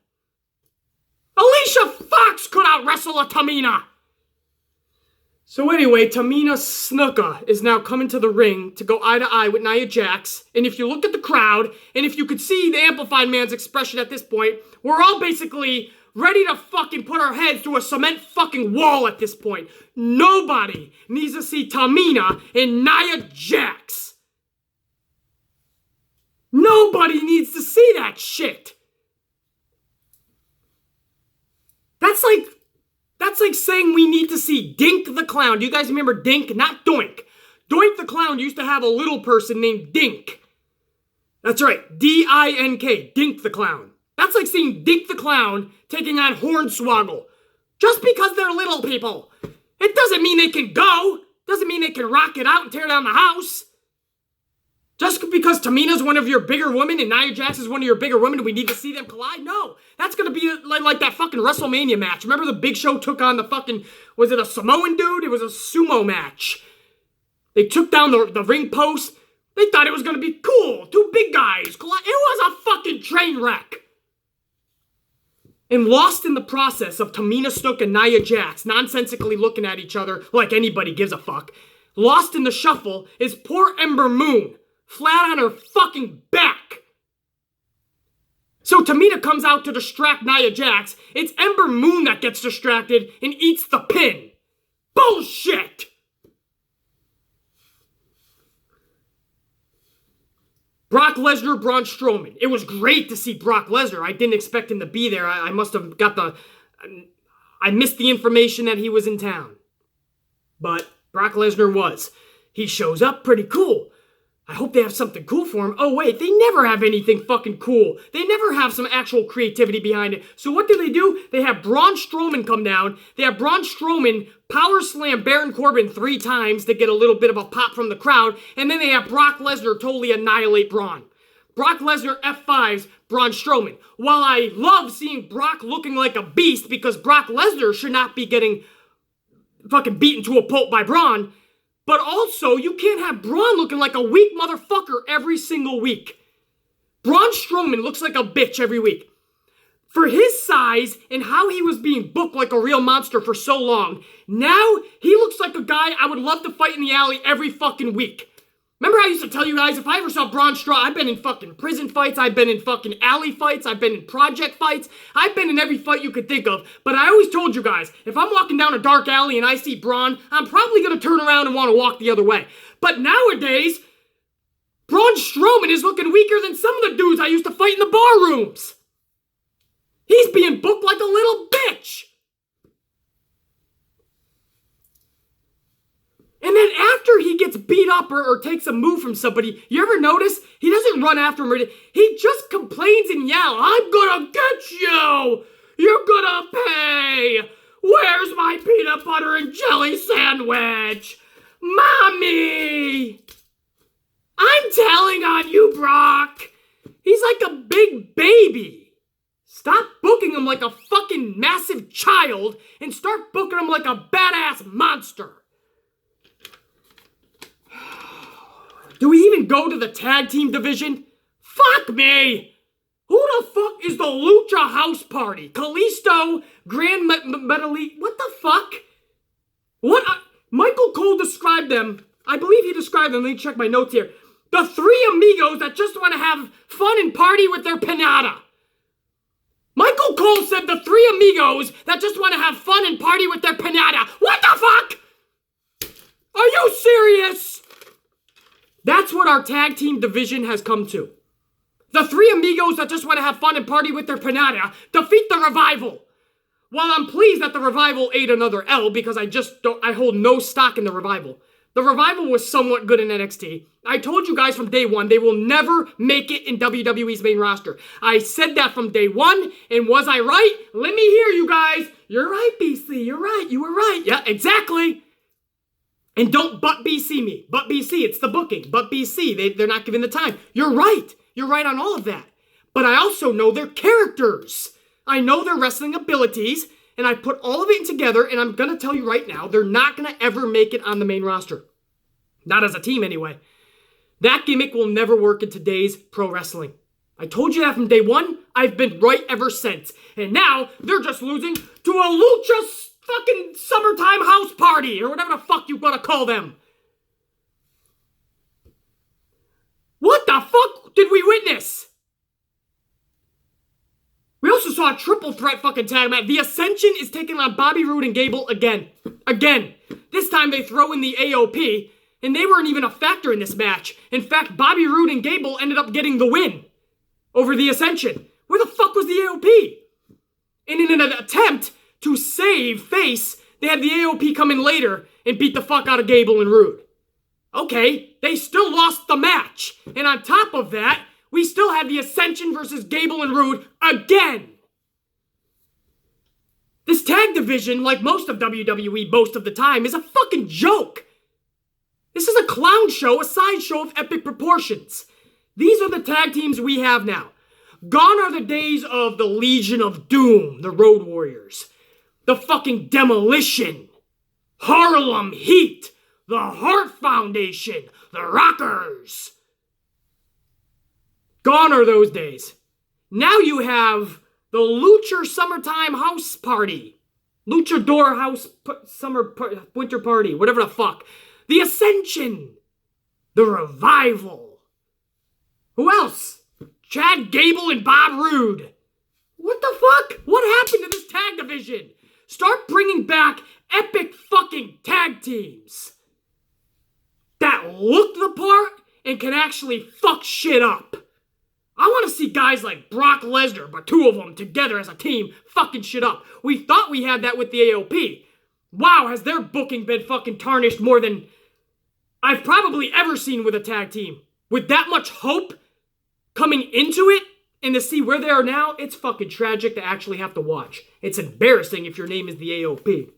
Alicia Fox could out-wrestle a Tamina. So anyway, Tamina Snuka is now coming to the ring to go eye-to-eye with Nia Jax. And if you look at the crowd, and if you could see the Amplified Man's expression at this point, we're all basically ready to fucking put our heads through a cement fucking wall at this point. Nobody needs to see Tamina and Nia Jax. Nobody needs to see that shit. That's like saying we need to see Dink the Clown. Do you guys remember Dink? Not Doink. Doink the Clown used to have a little person named Dink. That's right, D-I-N-K, Dink the Clown. That's like seeing Dink the Clown taking on Hornswoggle. Just because they're little people. It doesn't mean they can go. Doesn't mean they can rock it out and tear down the house. Just because Tamina's one of your bigger women and Nia Jax is one of your bigger women, do we need to see them collide? No. That's going to be like that fucking WrestleMania match. Remember the Big Show took on the fucking, was it a Samoan dude? It was a sumo match. They took down the ring post. They thought it was going to be cool. Two big guys collide. It was a fucking train wreck. And lost in the process of Tamina Snook and Nia Jax nonsensically looking at each other like anybody gives a fuck. Lost in the shuffle is poor Ember Moon. Flat on her fucking back. So Tamina comes out to distract Nia Jax. It's Ember Moon that gets distracted and eats the pin. Bullshit! Brock Lesnar, Braun Strowman. It was great to see Brock Lesnar. I didn't expect him to be there. I must have got I missed the information that he was in town. But Brock Lesnar was. He shows up pretty cool. I hope they have something cool for him. Oh wait, they never have anything fucking cool. They never have some actual creativity behind it. So what do? They have Braun Strowman come down. They have Braun Strowman power slam Baron Corbin 3 times to get a little bit of a pop from the crowd. And then they have Brock Lesnar totally annihilate Braun. Brock Lesnar F5s Braun Strowman. While I love seeing Brock looking like a beast because Brock Lesnar should not be getting fucking beaten to a pulp by Braun, but also, you can't have Braun looking like a weak motherfucker every single week. Braun Strowman looks like a bitch every week. For his size and how he was being booked like a real monster for so long, now he looks like a guy I would love to fight in the alley every fucking week. Remember I used to tell you guys, if I ever saw Braun Strowman, I've been in fucking prison fights, I've been in fucking alley fights, I've been in project fights, I've been in every fight you could think of, but I always told you guys, if I'm walking down a dark alley and I see Braun, I'm probably going to turn around and want to walk the other way. But nowadays, Braun Strowman is looking weaker than some of the dudes I used to fight in the bar rooms. He's being booked like a little bitch. And then after he gets beat up or takes a move from somebody, you ever notice he doesn't run after him? He just complains and yells, I'm gonna get you! You're gonna pay! Where's my peanut butter and jelly sandwich? Mommy! I'm telling on you, Brock! He's like a big baby. Stop booking him like a fucking massive child and start booking him like a badass monster. Do we even go to the tag team division? Fuck me! Who the fuck is the Lucha House Party? Kalisto, Grand Metalik, what the fuck? What? Michael Cole described them. I believe he described them. Let me check my notes here. The 3 amigos that just want to have fun and party with their pinata. Michael Cole said the 3 amigos that just want to have fun and party with their pinata. What the fuck? Are you serious? That's what our tag team division has come to. The 3 amigos that just want to have fun and party with their pinata defeat the Revival. While I'm pleased that the Revival ate another L because I hold no stock in the Revival. The Revival was somewhat good in NXT. I told you guys from day one, they will never make it in WWE's main roster. I said that from day one, and was I right? Let me hear you guys. You're right, BC. You're right. You were right. Yeah, exactly. And don't but BC me. But BC, it's the booking. But BC, they're not giving the time. You're right. You're right on all of that. But I also know their characters. I know their wrestling abilities. And I put all of it together. And I'm going to tell you right now, they're not going to ever make it on the main roster. Not as a team, anyway. That gimmick will never work in today's pro wrestling. I told you that from day one. I've been right ever since. And now, they're just losing to a Lucha fucking summertime house party, or whatever the fuck you want to call them. What the fuck did we witness? We also saw a triple threat fucking tag match. The Ascension is taking on Bobby Roode and Gable again. Again. This time they throw in the AOP, and they weren't even a factor in this match. In fact, Bobby Roode and Gable ended up getting the win over the Ascension. Where the fuck was the AOP? And in an attempt to save face, they had the AOP come in later and beat the fuck out of Gable and Roode. Okay, they still lost the match. And on top of that, we still had the Ascension versus Gable and Roode again. This tag division, like most of WWE most of the time, is a fucking joke. This is a clown show, a sideshow of epic proportions. These are the tag teams we have now. Gone are the days of the Legion of Doom, the Road Warriors, the fucking Demolition, Harlem Heat, the Hart Foundation, the Rockers. Gone are those days. Now you have the Lucha Summertime House Party. Luchador House Winter Party, whatever the fuck. The Ascension. The Revival. Who else? Chad Gable and Bob Roode. What the fuck? What happened to this tag division? Start bringing back epic fucking tag teams that look the part and can actually fuck shit up. I want to see guys like Brock Lesnar, but two of them together as a team fucking shit up. We thought we had that with the AOP. Wow, has their booking been fucking tarnished more than I've probably ever seen with a tag team. With that much hope coming into it and to see where they are now, it's fucking tragic to actually have to watch. It's embarrassing if your name is the AOP.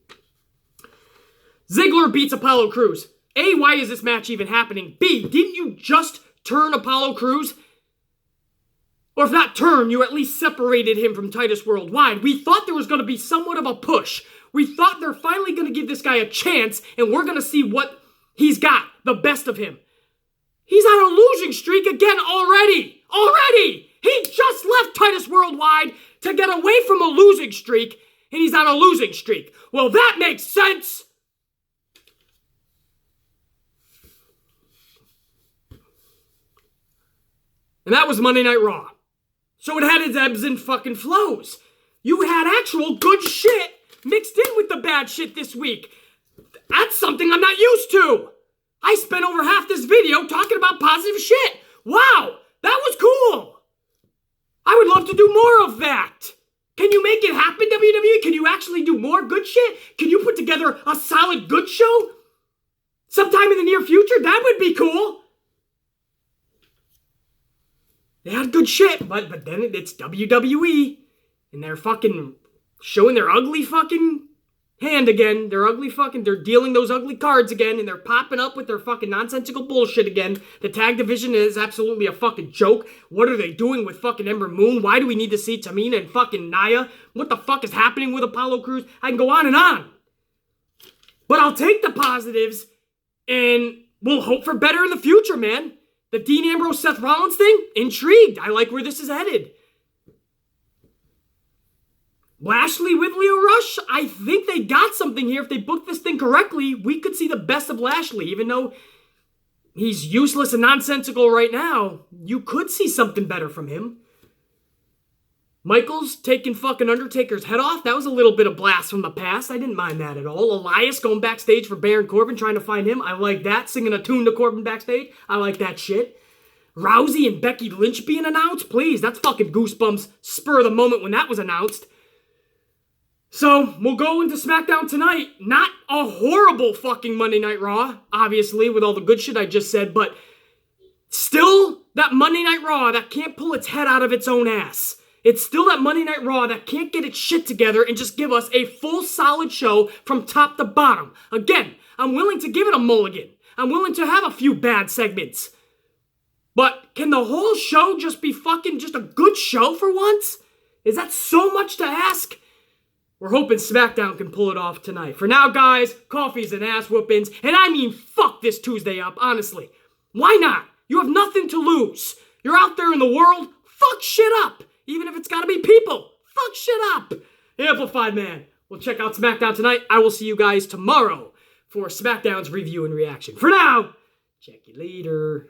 Ziggler beats Apollo Crews. A, why is this match even happening? B, didn't you just turn Apollo Crews? Or if not turn, you at least separated him from Titus Worldwide. We thought there was going to be somewhat of a push. We thought they're finally going to give this guy a chance, and we're going to see what he's got, the best of him. He's on a losing streak again already. Already! He just left Titus Worldwide to get away from a losing streak, and he's on a losing streak. Well, that makes sense. And that was Monday Night Raw. So it had its ebbs and fucking flows. You had actual good shit mixed in with the bad shit this week. That's something I'm not used to. I spent over half this video talking about positive shit. Wow, that was cool. I would love to do more of that. Can you make it happen, WWE? Can you actually do more good shit? Can you put together a solid good show? Sometime in the near future? That would be cool. They had good shit, but then it's WWE. And they're fucking showing their ugly fucking hand again. They're dealing those ugly cards again, and they're popping up with their fucking nonsensical bullshit again. The tag division is absolutely a fucking joke. What are they doing with fucking Ember Moon? Why do we need to see Tamina and fucking Nia? What the fuck is happening with Apollo Crews? I can go on and on. But I'll take the positives, and we'll hope for better in the future, man. The Dean Ambrose, Seth Rollins thing? Intrigued. I like where this is headed. Lashley with Leo Rush? I think they got something here. If they book this thing correctly, we could see the best of Lashley. Even though he's useless and nonsensical right now, you could see something better from him. Michaels taking fucking Undertaker's head off. That was a little bit of blast from the past. I didn't mind that at all. Elias going backstage for Baron Corbin, trying to find him. I like that. Singing a tune to Corbin backstage. I like that shit. Rousey and Becky Lynch being announced? Please, that's fucking goosebumps. Spur of the moment when that was announced. So, we'll go into SmackDown tonight. Not a horrible fucking Monday Night Raw, obviously, with all the good shit I just said, but still that Monday Night Raw that can't pull its head out of its own ass. It's still that Monday Night Raw that can't get its shit together and just give us a full solid show from top to bottom. Again, I'm willing to give it a mulligan. I'm willing to have a few bad segments. But can the whole show just be fucking just a good show for once? Is that so much to ask? We're hoping SmackDown can pull it off tonight. For now, guys, coffees and ass whoopings. And I mean fuck this Tuesday up, honestly. Why not? You have nothing to lose. You're out there in the world, fuck shit up. Even if it's gotta be people. Fuck shit up. Amplified Man. We'll check out SmackDown tonight. I will see you guys tomorrow for SmackDown's review and reaction. For now, check you later.